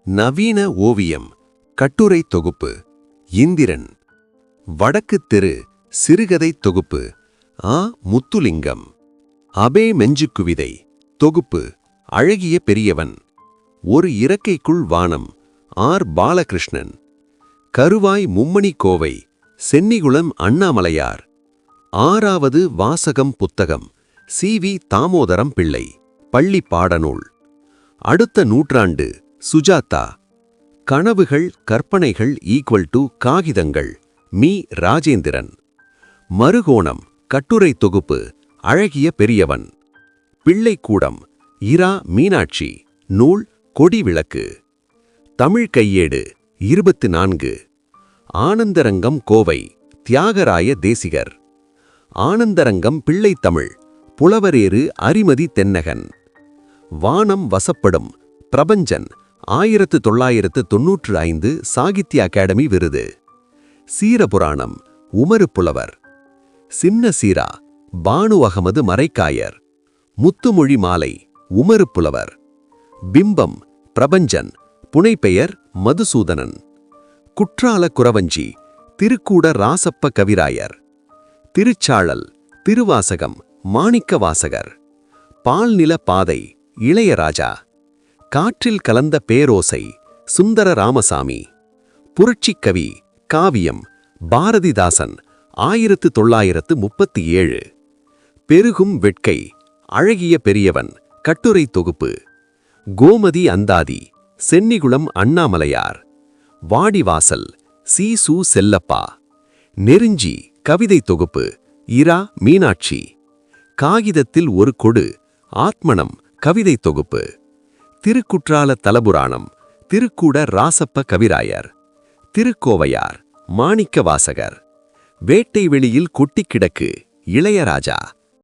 நவீன ஓவியம் கட்டுரை தொகுப்பு இந்திரன். வடக்கு தெரு சிறுகதை தொகுப்பு ஆ. முத்துலிங்கம். அபே மெஞ்சுக்குவிதை தொகுப்பு அழகிய பெரியவன். ஒரு இறக்கைக்குள் வானம் ஆர். பாலகிருஷ்ணன். கருவாய் மும்மணி கோவை சென்னிகுளம் அண்ணாமலையார். 6வது வாசகம் புத்தகம் சி.வி. தாமோதரம் பிள்ளை. பள்ளி பாடநூல். அடுத்த நூற்றாண்டு சுஜாதா. கனவுகள் கற்பனைகள் = காகிதங்கள் மீ. ராஜேந்திரன். மறுகோணம் கட்டுரை தொகுப்பு அழகிய பெரியவன். பிள்ளைக்கூடம் இரா. மீனாட்சி. நூல் கொடி விளக்கு. தமிழ் கையேடு 24. ஆனந்தரங்கம் கோவை தியாகராய தேசிகர். ஆனந்தரங்கம் பிள்ளைத்தமிழ் புலவரேறு அரிமதி தென்னகன். வானம் வசப்படும் பிரபஞ்சன் 1995 சாகித்ய அகாடமி விருது. சீரபுராணம் உமறு புலவர். சின்ன சீரா பானு அகமது மரைக்காயர். முத்துமொழி மாலை உமறு புலவர். பிம்பம் பிரபஞ்சன் புனைப்பெயர் மதுசூதனன். குற்றால குறவஞ்சி திருக்கூட ராசப்ப கவிராயர். திருச்சாழல் திருவாசகம் மாணிக்க வாசகர். பால்நில பாதை இளையராஜா. காற்றில் கலந்த பேரோசை சுந்தர ராமசாமி. புரட்சிக்கவி காவியம் பாரதிதாசன் 1937. பெருகும் வெட்கை அழகிய பெரியவன் கட்டுரை தொகுப்பு. கோமதி அந்தாதி சென்னிகுளம் அண்ணாமலையார். வாடிவாசல் சி. சு. செல்லப்பா. நெருஞ்சி கவிதை தொகுப்பு இரா. மீனாட்சி. காகிதத்தில் ஒரு கொடு ஆத்மனம் கவிதை தொகுப்பு. திருக்குற்றால தலபுராணம் திருக்கூட ராசப்ப கவிராயர். திருக்கோவையார் மாணிக்க வாசகர். வேட்டை வெளியில் கொட்டிக்கிடக்கு இளையராஜா.